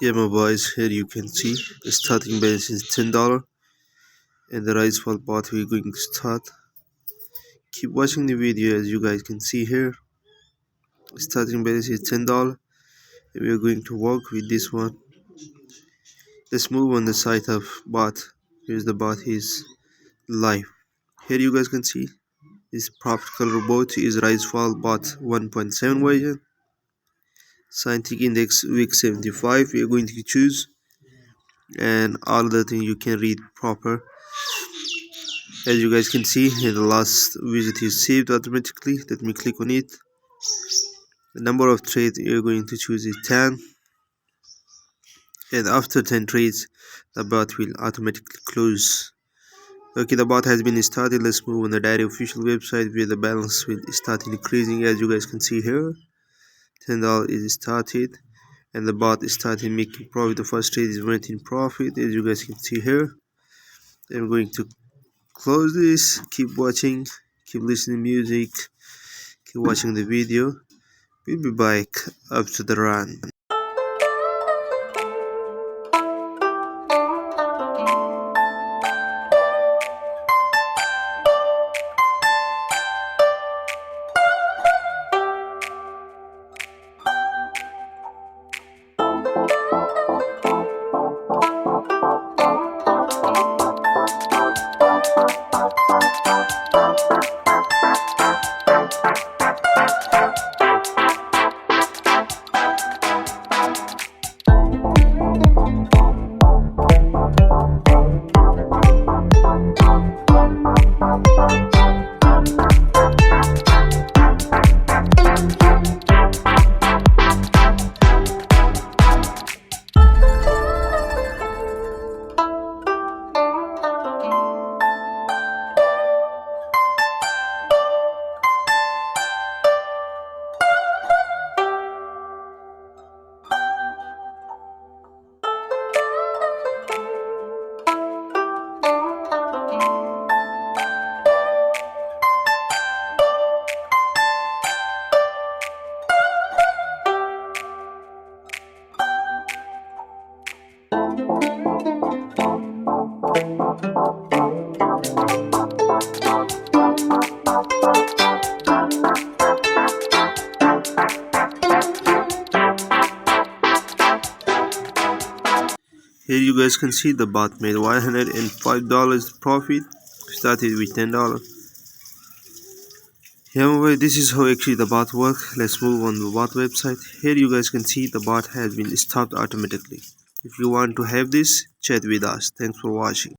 Yeah, my boys, here you can see the starting balance is $10 and the rise fall path we're going to start. Keep watching the video. As you guys can see here, starting balance is $10 and we're going to work with this one. Let's move on the side of bot. Here's the bot is live. Here you guys can see this profit color bot is rise fall bot 1.7 version. Scientific index week 75 we are going to choose, and all the things you can read proper. As you guys can see here, the last visit is saved automatically. Let me click on it. The number of trades you're going to choose is 10, and after 10 trades the bot will automatically close. Okay, the bot has been started. Let's move on the Deriv official website where the balance will start increasing. As you guys can see here, $10 is started and the bot is started making profit. The first trade is went in profit, as you guys can see here. I'm going to close this. Keep watching, keep listening music, keep watching the video. We'll be back after the run. Here you guys can see the bot made $105 profit, started with $10. Anyway, this is how actually the bot works. Let's move on to the bot website. Here you guys can see the bot has been stopped automatically. If you want to have this, chat with us. Thanks for watching.